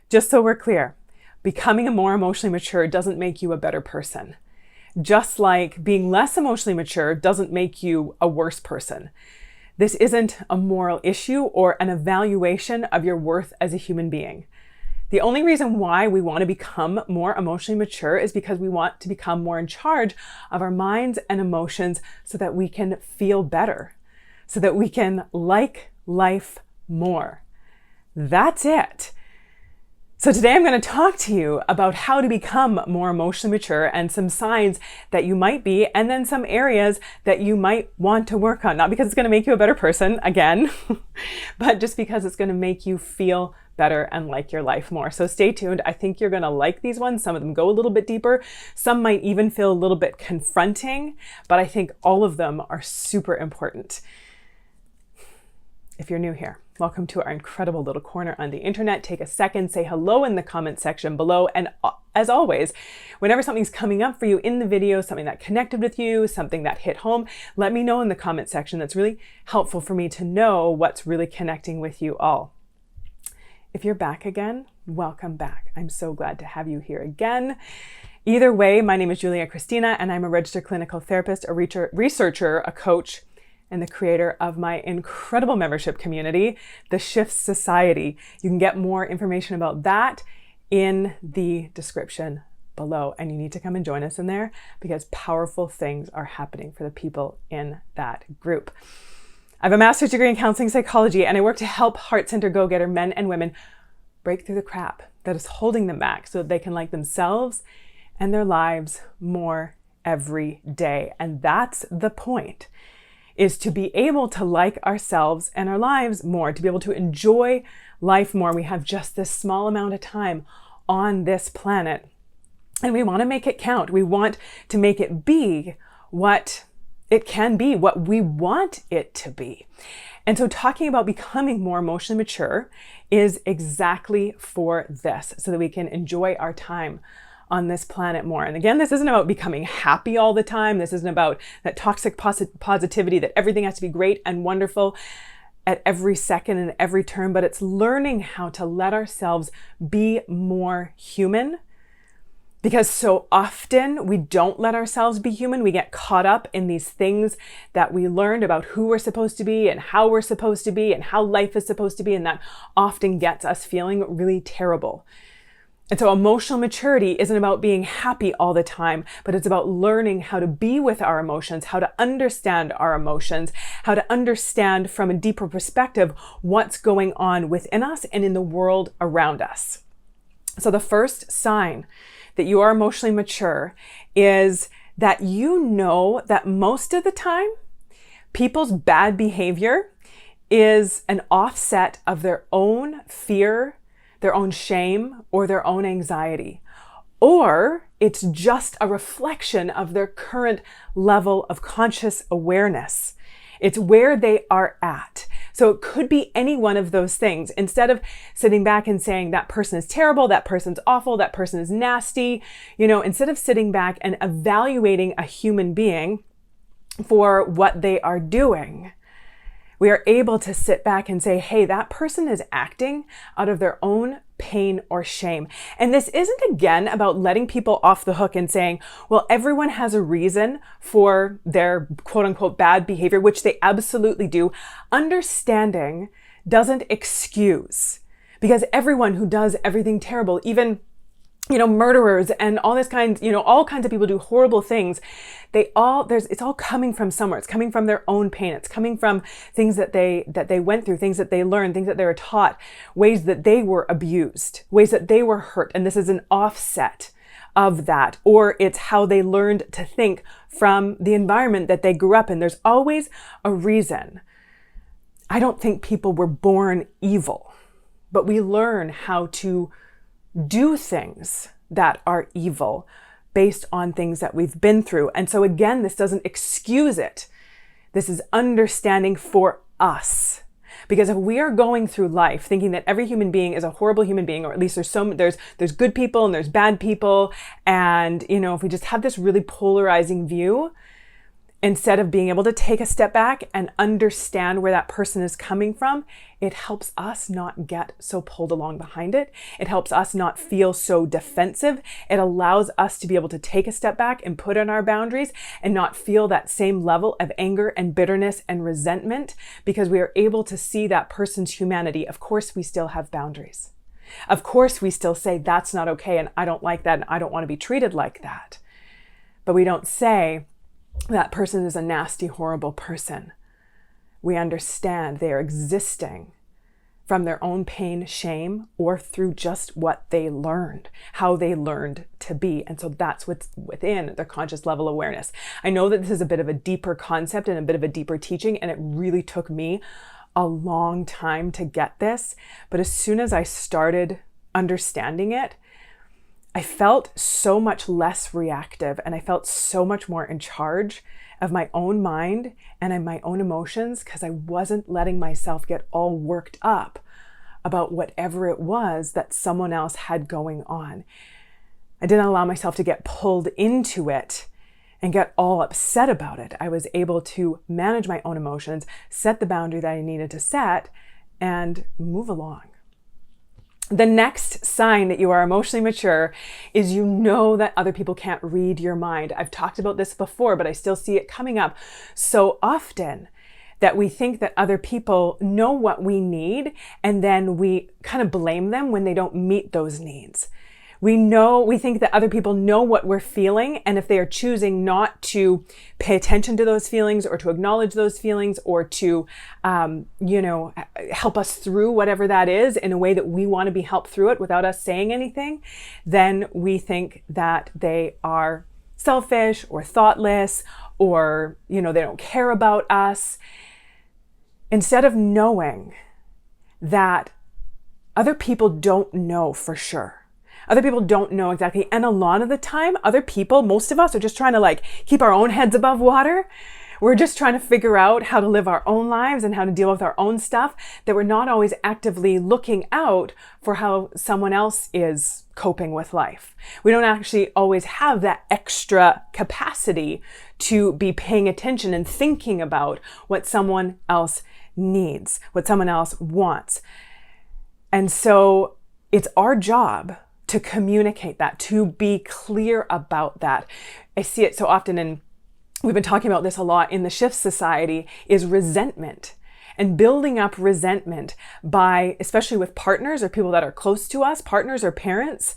Just so we're clear, becoming a more emotionally mature doesn't make you a better person. Just like being less emotionally mature doesn't make you a worse person. This isn't a moral issue or an evaluation of your worth as a human being. The only reason why we want to become more emotionally mature is because we want to become more in charge of our minds and emotions so that we can feel better, so that we can like life more. That's it. So today I'm going to talk to you about how to become more emotionally mature and some signs that you might be, and then some areas that you might want to work on. Not because it's going to make you a better person, again, but just because it's going to make you feel better and like your life more. So stay tuned. I think you're going to like these ones. Some of them go a little bit deeper. Some might even feel a little bit confronting, but I think all of them are super important. If you're new here, welcome to our incredible little corner on the internet. Take a second, say hello in the comment section below. And as always, whenever something's coming up for you in the video, something that connected with you, something that hit home, let me know in the comment section. That's really helpful for me to know what's really connecting with you all. If you're back again, welcome back. I'm so glad to have you here again. Either way, my name is Kristina, and I'm a registered clinical therapist, a researcher, a coach, and the creator of my incredible membership community, the Shift Society. You can get more information about that in the description below, and you need to come and join us in there because powerful things are happening for the people in that group. I have a master's degree in counseling psychology, and I work to help heart-centered go-getter men and women break through the crap that is holding them back so that they can like themselves and their lives more every day. And that's the point, is to be able to like ourselves and our lives more, to be able to enjoy life more. We have just this small amount of time on this planet, and we want to make it count. We want to make it be what it can be, what we want it to be. And so talking about becoming more emotionally mature is exactly for this, so that we can enjoy our time on this planet more. And again, this isn't about becoming happy all the time. This isn't about that toxic positivity that everything has to be great and wonderful at every second and every turn, but it's learning how to let ourselves be more human. Because so often we don't let ourselves be human. We get caught up in these things that we learned about who we're supposed to be and how we're supposed to be and how life is supposed to be. And that often gets us feeling really terrible. And so emotional maturity isn't about being happy all the time, but it's about learning how to be with our emotions, how to understand our emotions, how to understand from a deeper perspective what's going on within us and in the world around us. So the first sign that you are emotionally mature is that you know that most of the time, people's bad behavior is an offset of their own fear, their own shame, or their own anxiety. Or it's just a reflection of their current level of conscious awareness. It's where they are at. So it could be any one of those things. Instead of sitting back and saying that person is terrible, that person's awful, that person is nasty, instead of sitting back and evaluating a human being for what they are doing, we are able to sit back and say, hey, that person is acting out of their own pain or shame. And this isn't, again, about letting people off the hook and saying, well, everyone has a reason for their quote unquote bad behavior, which they absolutely do. Understanding doesn't excuse, because everyone who does everything terrible, even murderers and all kinds of people do horrible things. It's all coming from somewhere. It's coming from their own pain. It's coming from things that they went through, things that they learned, things that they were taught, ways that they were abused, ways that they were hurt. And this is an offset of that, or it's how they learned to think from the environment that they grew up in. There's always a reason. I don't think people were born evil, but we learn how to do things that are evil based on things that we've been through. And so again, this doesn't excuse it. This is understanding for us. Because if we are going through life thinking that every human being is a horrible human being, or at least there's good people and there's bad people, and if we just have this really polarizing view, instead of being able to take a step back and understand where that person is coming from, it helps us not get so pulled along behind it. It helps us not feel so defensive. It allows us to be able to take a step back and put in our boundaries and not feel that same level of anger and bitterness and resentment, because we are able to see that person's humanity. Of course, we still have boundaries. Of course, we still say that's not okay and I don't like that and I don't want to be treated like that. But we don't say that person is a nasty, horrible person. We understand they are existing from their own pain, shame, or through just what they learned, how they learned to be. And so that's what's within their conscious level awareness. I know that this is a bit of a deeper concept and a bit of a deeper teaching, and it really took me a long time to get this. But as soon as I started understanding it, I felt so much less reactive, and I felt so much more in charge of my own mind and in my own emotions, because I wasn't letting myself get all worked up about whatever it was that someone else had going on. I didn't allow myself to get pulled into it and get all upset about it. I was able to manage my own emotions, set the boundary that I needed to set, and move along. The next sign that you are emotionally mature is you know that other people can't read your mind. I've talked about this before, but I still see it coming up so often, that we think that other people know what we need, and then we kind of blame them when they don't meet those needs. We think that other people know what we're feeling, and if they are choosing not to pay attention to those feelings or to acknowledge those feelings or to, help us through whatever that is in a way that we want to be helped through it without us saying anything, then we think that they are selfish or thoughtless, or, they don't care about us. Instead of knowing that other people don't know for sure. Other people don't know exactly. And a lot of the time, other people, most of us, are just trying to keep our own heads above water. We're just trying to figure out how to live our own lives and how to deal with our own stuff, that we're not always actively looking out for how someone else is coping with life. We don't actually always have that extra capacity to be paying attention and thinking about what someone else needs, what someone else wants. And so it's our job to communicate that, to be clear about that. I see it so often, and we've been talking about this a lot in the Shift Society, is resentment. And building up resentment by, especially with partners or people that are close to us, partners or parents,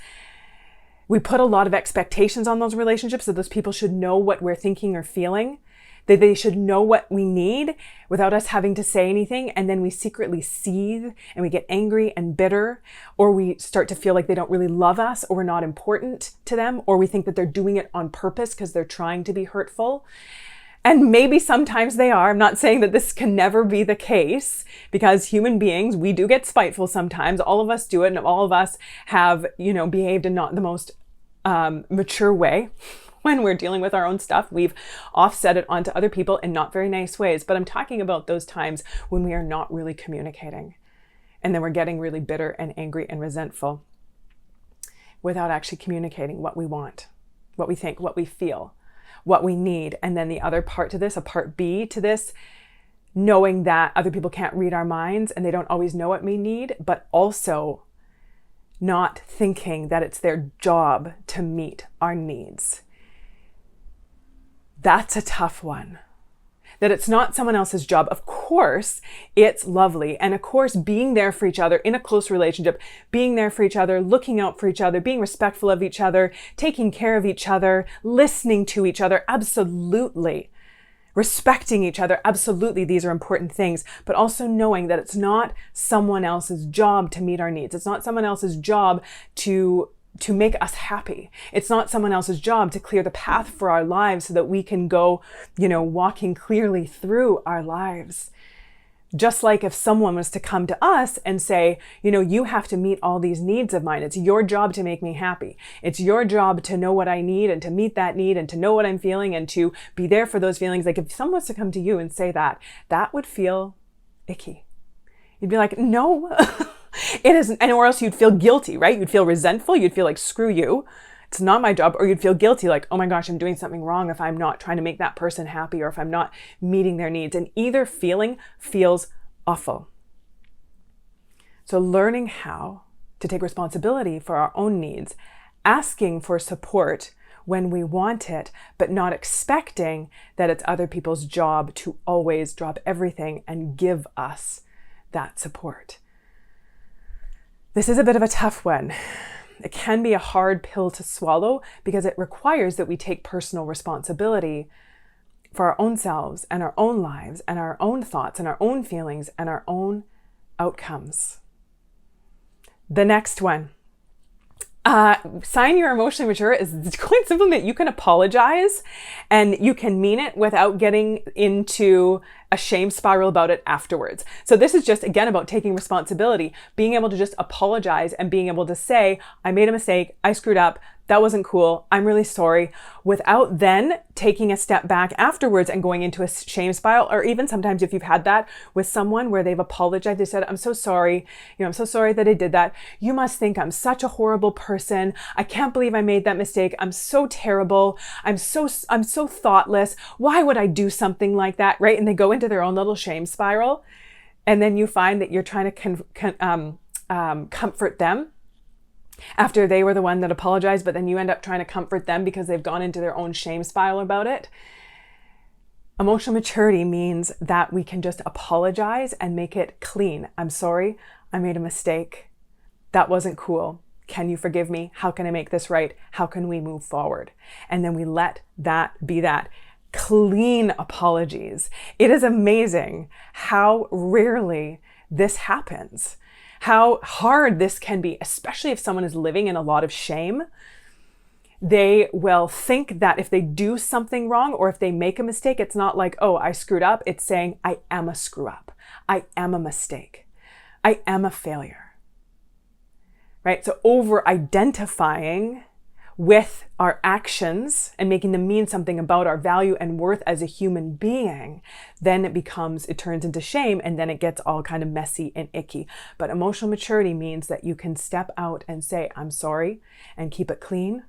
we put a lot of expectations on those relationships, that those people should know what we're thinking or feeling, that they should know what we need without us having to say anything. And then we secretly seethe and we get angry and bitter, or we start to feel like they don't really love us, or we're not important to them, or we think that they're doing it on purpose because they're trying to be hurtful. And maybe sometimes they are. I'm not saying that this can never be the case, because human beings, we do get spiteful sometimes. All of us do it, and all of us have, behaved in not the most mature way. When we're dealing with our own stuff, we've offset it onto other people in not very nice ways. But I'm talking about those times when we are not really communicating, and then we're getting really bitter and angry and resentful without actually communicating what we want, what we think, what we feel, what we need. And then the other part to this, a part B to this, knowing that other people can't read our minds and they don't always know what we need, but also not thinking that it's their job to meet our needs. That's a tough one. That it's not someone else's job. Of course, it's lovely. And of course, being there for each other in a close relationship, being there for each other, looking out for each other, being respectful of each other, taking care of each other, listening to each other, absolutely. Respecting each other, absolutely. These are important things. But also knowing that it's not someone else's job to meet our needs. It's not someone else's job to make us happy. It's not someone else's job to clear the path for our lives so that we can go, walking clearly through our lives. Just like if someone was to come to us and say, you have to meet all these needs of mine. It's your job to make me happy. It's your job to know what I need and to meet that need and to know what I'm feeling and to be there for those feelings. Like if someone was to come to you and say that, that would feel icky. You'd be like, no. It isn't, or else you'd feel guilty, right? You'd feel resentful. You'd feel like, screw you. It's not my job. Or you'd feel guilty, like, oh my gosh, I'm doing something wrong if I'm not trying to make that person happy, or if I'm not meeting their needs. And either feeling feels awful. So learning how to take responsibility for our own needs, asking for support when we want it, but not expecting that it's other people's job to always drop everything and give us that support. This is a bit of a tough one. It can be a hard pill to swallow because it requires that we take personal responsibility for our own selves and our own lives and our own thoughts and our own feelings and our own outcomes. The next one. Sign you're emotionally mature is quite simple, that you can apologize and you can mean it without getting into a shame spiral about it afterwards. So this is just, again, about taking responsibility, being able to just apologize and being able to say, I made a mistake, I screwed up, that wasn't cool, I'm really sorry, without then taking a step back afterwards and going into a shame spiral. Or even sometimes if you've had that with someone where they've apologized, they said, I'm so sorry, I'm so sorry that I did that. You must think I'm such a horrible person. I can't believe I made that mistake. I'm so terrible. I'm so thoughtless. Why would I do something like that, right? And they go into their own little shame spiral. And then you find that you're trying to comfort them after they were the one that apologized, but then you end up trying to comfort them because they've gone into their own shame spiral about it. Emotional maturity means that we can just apologize and make it clean. I'm sorry, I made a mistake. That wasn't cool. Can you forgive me? How can I make this right? How can we move forward? And then we let that be that. Clean apologies. It is amazing how rarely this happens. How hard this can be, especially if someone is living in a lot of shame. They will think that if they do something wrong or if they make a mistake, it's not like, oh, I screwed up. It's saying, I am a screw up. I am a mistake. I am a failure. Right? So over-identifying with our actions and making them mean something about our value and worth as a human being, then it turns into shame, and then it gets all kind of messy and icky. But emotional maturity means that you can step out and say, I'm sorry, and keep it clean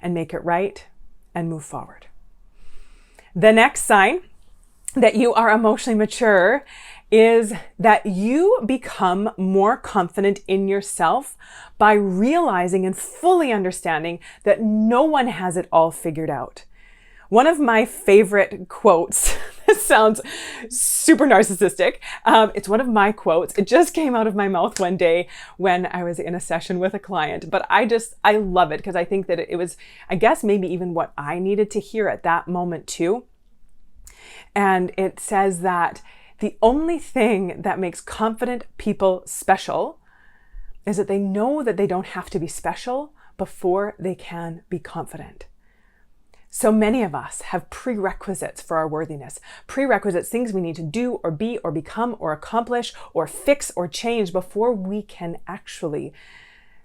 and make it right and move forward. The next sign that you are emotionally mature is that you become more confident in yourself by realizing and fully understanding that no one has it all figured out. One of my favorite quotes, this sounds super narcissistic. It's one of my quotes. It just came out of my mouth one day when I was in a session with a client, but I love it because I think that it was, I guess, maybe even what I needed to hear at that moment too. And it says that the only thing that makes confident people special is that they know that they don't have to be special before they can be confident. So many of us have prerequisites for our worthiness, prerequisites, things we need to do or be or become or accomplish or fix or change before we can actually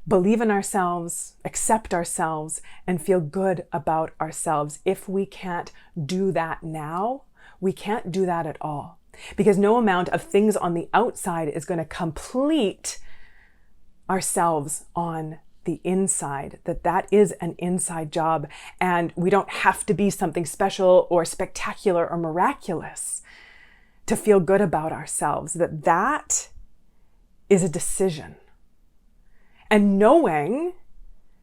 believe in ourselves, accept ourselves, and feel good about ourselves. If we can't do that now, we can't do that at all. Because no amount of things on the outside is going to complete ourselves on the inside, that is an inside job. And we don't have to be something special or spectacular or miraculous to feel good about ourselves. That is a decision. And knowing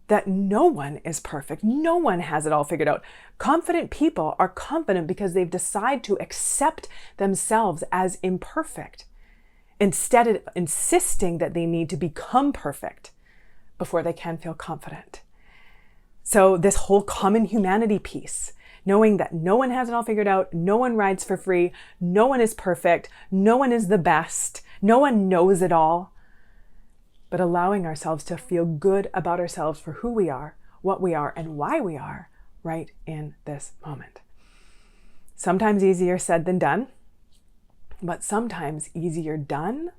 that no one is perfect, no one has it all figured out. Confident people are confident because they've decided to accept themselves as imperfect instead of insisting that they need to become perfect before they can feel confident. So this whole common humanity piece, knowing that no one has it all figured out, no one rides for free, no one is perfect, no one is the best, no one knows it all, but allowing ourselves to feel good about ourselves for who we are, what we are, and why we are right in this moment. Sometimes easier said than done, but sometimes easier done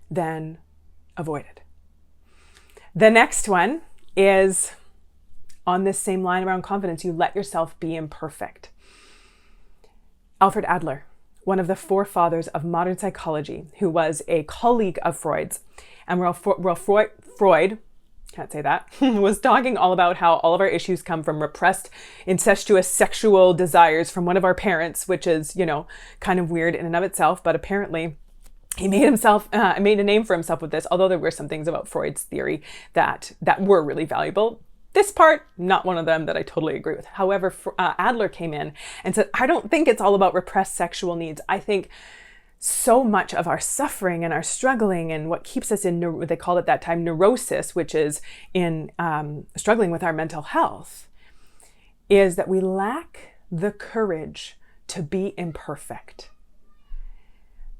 than avoided. The next one is on this same line around confidence. You let yourself be imperfect. Alfred Adler, one of the forefathers of modern psychology, who was a colleague of Freud's, and Freud can't say that, was talking all about how all of our issues come from repressed, incestuous sexual desires from one of our parents, which is, kind of weird in and of itself, but apparently he made a name for himself with this, although there were some things about Freud's theory that were really valuable. This part, not one of them that I totally agree with. However, Adler came in and said, I don't think it's all about repressed sexual needs. I think so much of our suffering and our struggling and what keeps us in, they called it that time, neurosis, which is in struggling with our mental health, is that we lack the courage to be imperfect.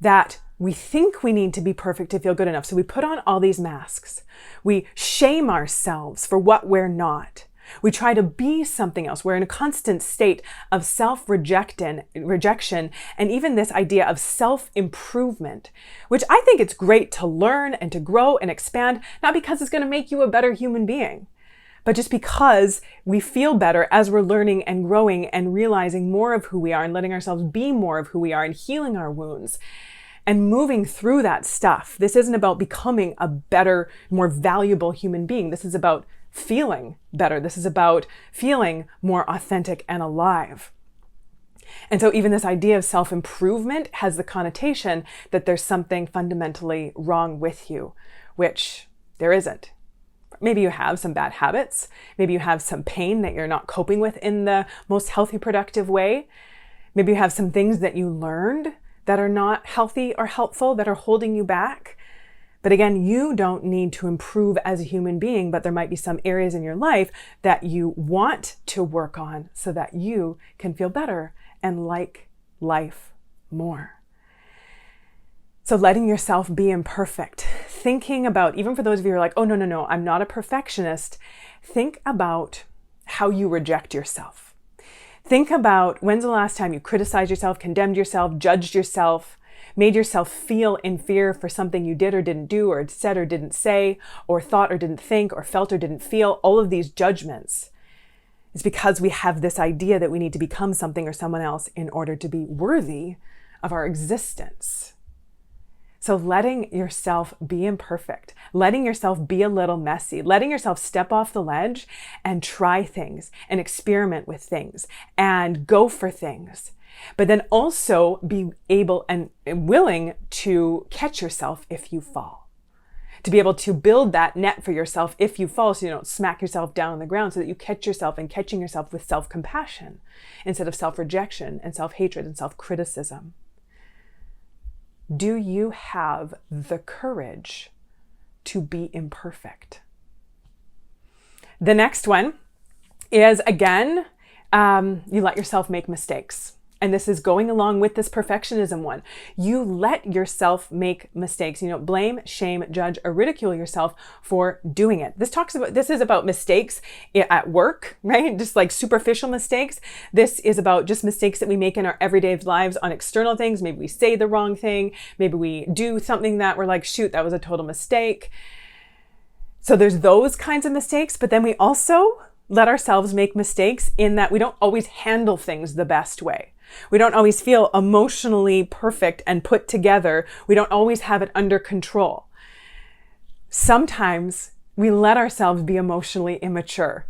That we think we need to be perfect to feel good enough. So we put on all these masks. We shame ourselves for what we're not. We try to be something else. We're in a constant state of self-rejection, and even this idea of self-improvement, which I think it's great to learn and to grow and expand, not because it's going to make you a better human being, but just because we feel better as we're learning and growing and realizing more of who we are and letting ourselves be more of who we are and healing our wounds and moving through that stuff. This isn't about becoming a better, more valuable human being. This is about feeling better. This is about feeling more authentic and alive. And so even this idea of self-improvement has the connotation that there's something fundamentally wrong with you, which there isn't. Maybe you have some bad habits. Maybe you have some pain that you're not coping with in the most healthy, productive way. Maybe you have some things that you learned that are not healthy or helpful, that are holding you back. But again, you don't need to improve as a human being, but there might be some areas in your life that you want to work on so that you can feel better and like life more. So letting yourself be imperfect, thinking about, even for those of you who are like, oh, no, I'm not a perfectionist, think about how you reject yourself. Think about when's the last time you criticized yourself, condemned yourself, judged yourself, made yourself feel in fear for something you did or didn't do, or said or didn't say, or thought or didn't think, or felt or didn't feel. All of these judgments is because we have this idea that we need to become something or someone else in order to be worthy of our existence. So letting yourself be imperfect, letting yourself be a little messy, letting yourself step off the ledge and try things and experiment with things and go for things, but then also be able and willing to catch yourself if you fall, to be able to build that net for yourself if you fall so you don't smack yourself down on the ground, so that you catch yourself and catching yourself with self-compassion instead of self-rejection and self-hatred and self-criticism. Do you have the courage to be imperfect? The next one is, again, you let yourself make mistakes. And this is going along with this perfectionism one. You let yourself make mistakes. Blame, shame, judge, or ridicule yourself for doing it. This is about mistakes at work, right? Just like superficial mistakes. This is about just mistakes that we make in our everyday lives on external things. Maybe we say the wrong thing. Maybe we do something that we're like, shoot, that was a total mistake. So there's those kinds of mistakes, but then we also let ourselves make mistakes in that we don't always handle things the best way. We don't always feel emotionally perfect and put together. We don't always have it under control. Sometimes we let ourselves be emotionally immature.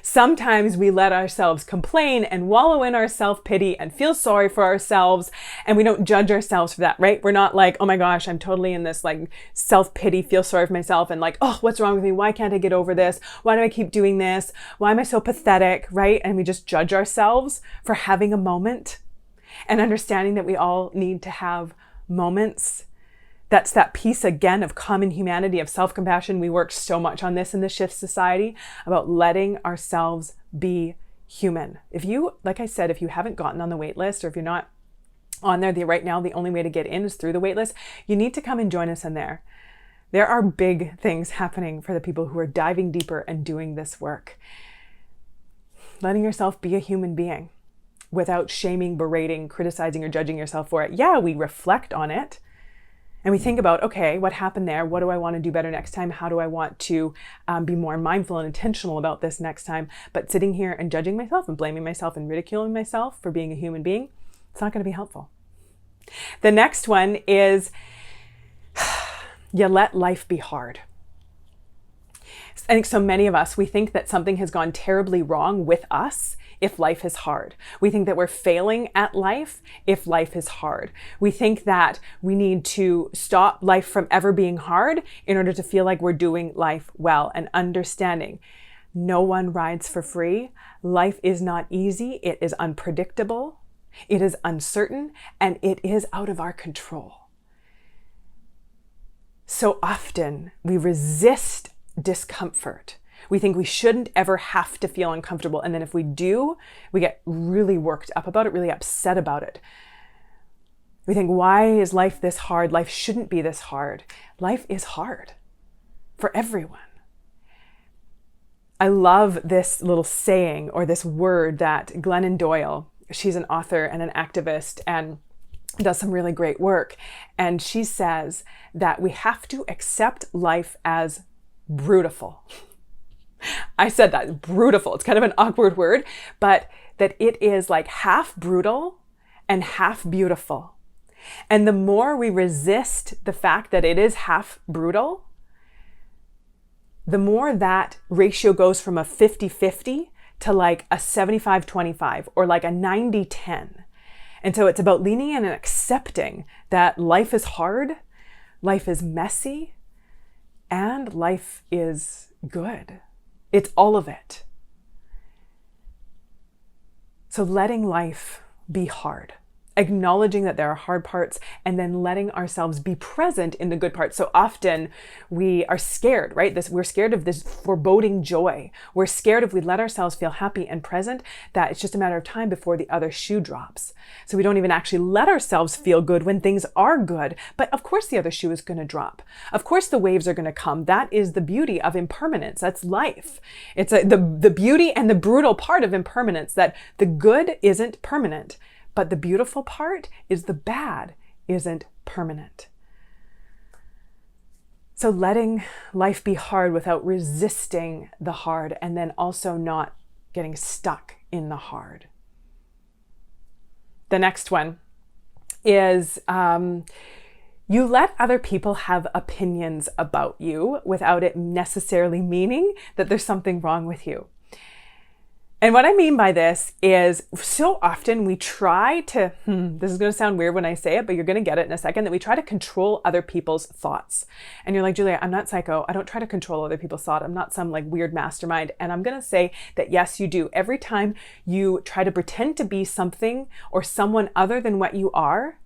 Sometimes we let ourselves complain and wallow in our self-pity and feel sorry for ourselves, and we don't judge ourselves for that, right? We're not like, oh my gosh, I'm totally in this like self-pity, feel sorry for myself, and like, oh, what's wrong with me? Why can't I get over this? Why do I keep doing this? Why am I so pathetic, right? And we just judge ourselves for having a moment and understanding that we all need to have moments. That's that piece again of common humanity, of self-compassion. We work so much on this in the Shift Society about letting ourselves be human. Like I said, if you haven't gotten on the wait list, or if you're not on there right now, the only way to get in is through the wait list. You need to come and join us in there. There are big things happening for the people who are diving deeper and doing this work. Letting yourself be a human being without shaming, berating, criticizing, or judging yourself for it. Yeah, we reflect on it. And we think about, okay, what happened there? What do I want to do better next time? How do I want to be more mindful and intentional about this next time? But sitting here and judging myself and blaming myself and ridiculing myself for being a human being, it's not going to be helpful. The next one is you let life be hard. I think so many of us, we think that something has gone terribly wrong with us if life is hard. We think that we're failing at life if life is hard. We think that we need to stop life from ever being hard in order to feel like we're doing life well, and understanding no one rides for free. Life is not easy. It is unpredictable. It is uncertain, and it is out of our control. So often we resist discomfort. We think we shouldn't ever have to feel uncomfortable. And then if we do, we get really worked up about it, really upset about it. We think, why is life this hard? Life shouldn't be this hard. Life is hard for everyone. I love this little saying or this word that Glennon Doyle, she's an author and an activist and does some really great work. And she says that we have to accept life as brutal. I said that, brutal. It's kind of an awkward word, but that it is like half brutal and half beautiful. And the more we resist the fact that it is half brutal, the more that ratio goes from a 50-50 to like a 75-25 or like a 90-10. And so it's about leaning in and accepting that life is hard, life is messy, and life is good. It's all of it. So letting life be hard, acknowledging that there are hard parts, and then letting ourselves be present in the good parts. So often we are scared, right? We're scared of this foreboding joy. We're scared if we let ourselves feel happy and present, that it's just a matter of time before the other shoe drops. So we don't even actually let ourselves feel good when things are good. But of course the other shoe is going to drop. Of course the waves are going to come. That is the beauty of impermanence. That's life. It's the beauty and the brutal part of impermanence, that the good isn't permanent. But the beautiful part is the bad isn't permanent. So letting life be hard without resisting the hard, and then also not getting stuck in the hard. The next one is you let other people have opinions about you without it necessarily meaning that there's something wrong with you. And what I mean by this is so often we try to, this is going to sound weird when I say it, but you're going to get it in a second, that we try to control other people's thoughts. And you're like, Julia, I'm not psycho. I don't try to control other people's thought. I'm not some like weird mastermind. And I'm going to say that yes, you do. Every time you try to pretend to be something or someone other than what you are,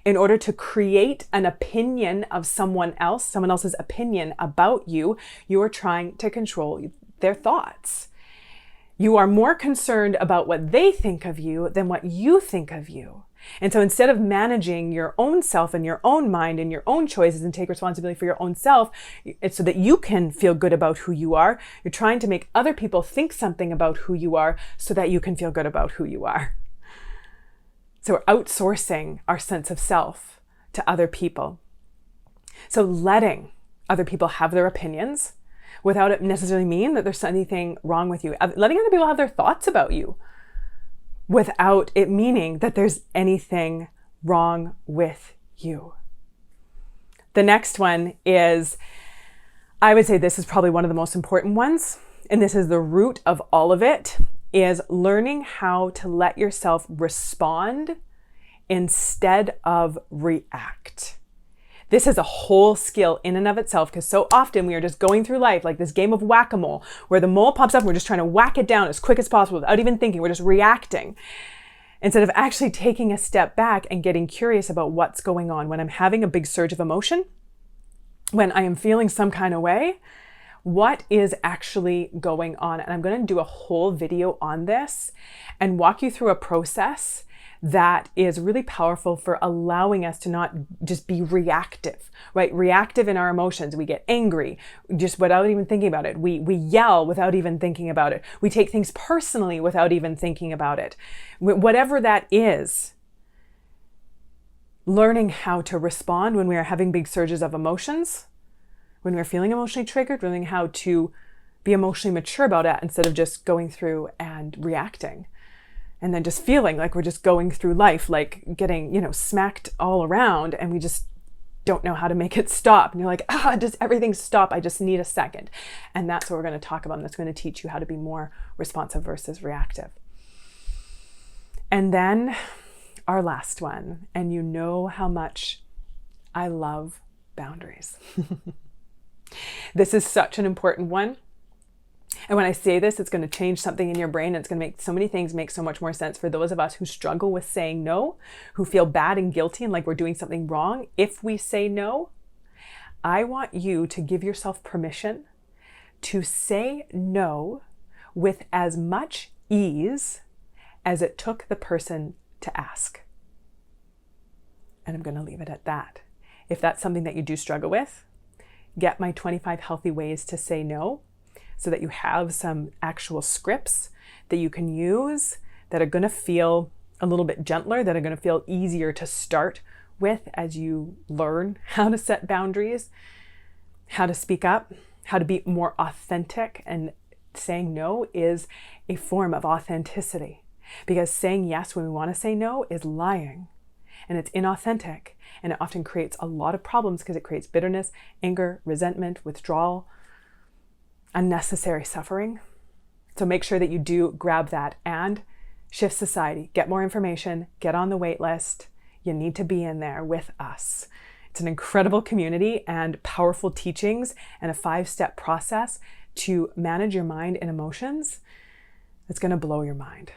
in order to create an opinion of someone else's opinion about you, you are trying to control their thoughts. You are more concerned about what they think of you than what you think of you. And so instead of managing your own self and your own mind and your own choices and take responsibility for your own self, so that you can feel good about who you are, you're trying to make other people think something about who you are so that you can feel good about who you are. So we're outsourcing our sense of self to other people. So letting other people have their opinions without it necessarily mean that there's anything wrong with you. Letting other people have their thoughts about you without it meaning that there's anything wrong with you. The next one is, I would say this is probably one of the most important ones, and this is the root of all of it, is learning how to let yourself respond instead of react. This is a whole skill in and of itself, because so often we are just going through life like this game of whack-a-mole where the mole pops up and we're just trying to whack it down as quick as possible without even thinking. We're just reacting instead of actually taking a step back and getting curious about what's going on. When I'm having a big surge of emotion, when I am feeling some kind of way, what is actually going on? And I'm going to do a whole video on this and walk you through a process that is really powerful for allowing us to not just be reactive, right? Reactive in our emotions. We get angry just without even thinking about it. We yell without even thinking about it. We take things personally without even thinking about it. Whatever that is, learning how to respond when we are having big surges of emotions, when we're feeling emotionally triggered, learning how to be emotionally mature about it instead of just going through and reacting. And then just feeling like we're just going through life, like getting, smacked all around, and we just don't know how to make it stop. And you're like, does everything stop? I just need a second. And that's what we're going to talk about. And that's going to teach you how to be more responsive versus reactive. And then our last one, and you know how much I love boundaries. This is such an important one. And when I say this, it's going to change something in your brain. And it's going to make so many things make so much more sense for those of us who struggle with saying no, who feel bad and guilty and like we're doing something wrong. If we say no, I want you to give yourself permission to say no with as much ease as it took the person to ask. And I'm going to leave it at that. If that's something that you do struggle with, get my 25 healthy ways to say no, so that you have some actual scripts that you can use that are going to feel a little bit gentler, that are going to feel easier to start with as you learn how to set boundaries, how to speak up, how to be more authentic. And saying no is a form of authenticity, because saying yes when we want to say no is lying, and it's inauthentic, and it often creates a lot of problems because it creates bitterness, anger, resentment, withdrawal, unnecessary suffering. So make sure that you do grab that and Shift Society. Get more information, get on the wait list. You need to be in there with us. It's an incredible community and powerful teachings and a 5-step process to manage your mind and emotions. It's going to blow your mind.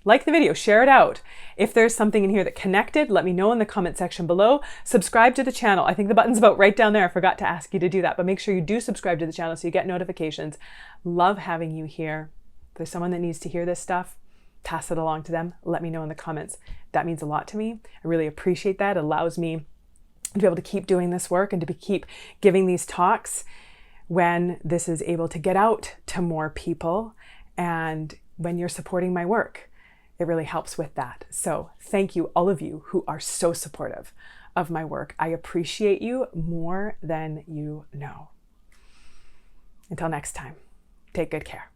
Like the video, share it out. If there's something in here that connected, let me know in the comment section below. Subscribe to the channel. I think the button's about right down there. I forgot to ask you to do that, but make sure you do subscribe to the channel so you get notifications. Love having you here. If there's someone that needs to hear this stuff, pass it along to them. Let me know in the comments. That means a lot to me. I really appreciate that. It allows me to be able to keep doing this work and to keep giving these talks when this is able to get out to more people and when you're supporting my work. It really helps with that. So thank you, all of you who are so supportive of my work. I appreciate you more than you know. Until next time, take good care.